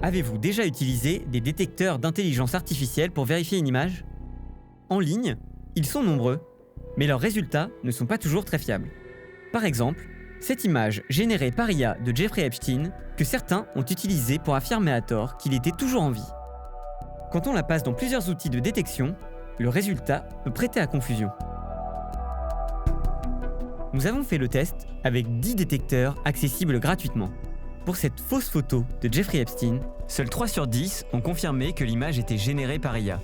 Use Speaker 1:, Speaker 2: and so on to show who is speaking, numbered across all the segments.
Speaker 1: Avez-vous déjà utilisé des détecteurs d'intelligence artificielle pour vérifier une image ? En ligne, ils sont nombreux, mais leurs résultats ne sont pas toujours très fiables. Par exemple, cette image générée par IA de Jeffrey Epstein, que certains ont utilisée pour affirmer à tort qu'il était toujours en vie. Quand on la passe dans plusieurs outils de détection, le résultat peut prêter à confusion. Nous avons fait le test avec 10 détecteurs accessibles gratuitement. Pour cette fausse photo de Jeffrey Epstein, seuls 3 sur 10 ont confirmé que l'image était générée par IA.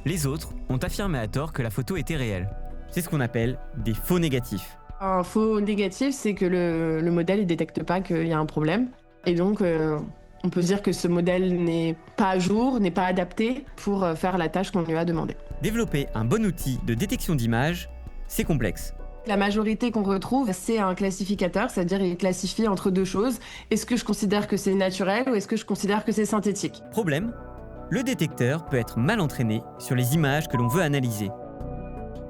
Speaker 1: Les autres ont affirmé à tort que la photo était réelle. C'est ce qu'on appelle des faux négatifs.
Speaker 2: Un faux négatif, c'est que le modèle ne détecte pas qu'il y a un problème. Et donc, on peut dire que ce modèle n'est pas à jour, n'est pas adapté pour faire la tâche qu'on lui a demandée.
Speaker 1: Développer un bon outil de détection d'images, c'est complexe.
Speaker 2: La majorité qu'on retrouve, c'est un classificateur, c'est-à-dire il classifie entre deux choses. Est-ce que je considère que c'est naturel ou est-ce que je considère que c'est synthétique ?
Speaker 1: Problème, le détecteur peut être mal entraîné sur les images que l'on veut analyser.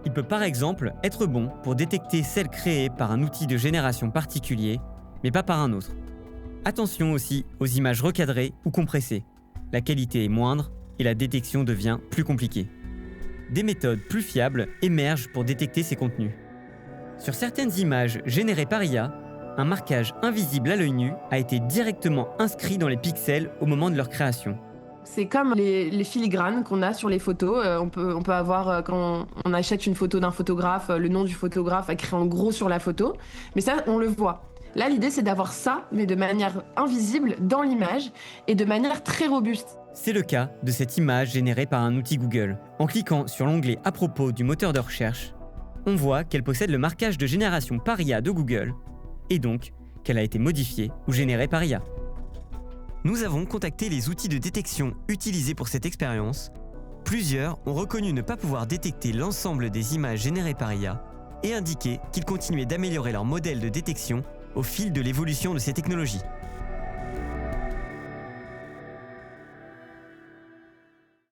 Speaker 1: Il peut par exemple être bon pour détecter celles créées par un outil de génération particulier, mais pas par un autre. Attention aussi aux images recadrées ou compressées. La qualité est moindre et la détection devient plus compliquée. Des méthodes plus fiables émergent pour détecter ces contenus. Sur certaines images générées par IA, un marquage invisible à l'œil nu a été directement inscrit dans les pixels au moment de leur création.
Speaker 2: C'est comme les filigranes qu'on a sur les photos. On peut avoir, quand on achète une photo d'un photographe, le nom du photographe écrit en gros sur la photo. Mais ça, on le voit. Là, l'idée, c'est d'avoir ça, mais de manière invisible dans l'image et de manière très robuste.
Speaker 1: C'est le cas de cette image générée par un outil Google. En cliquant sur l'onglet à propos du moteur de recherche, on voit qu'elle possède le marquage de génération par IA de Google, et donc qu'elle a été modifiée ou générée par IA. Nous avons contacté les outils de détection utilisés pour cette expérience. Plusieurs ont reconnu ne pas pouvoir détecter l'ensemble des images générées par IA et indiqué qu'ils continuaient d'améliorer leur modèle de détection au fil de l'évolution de ces technologies.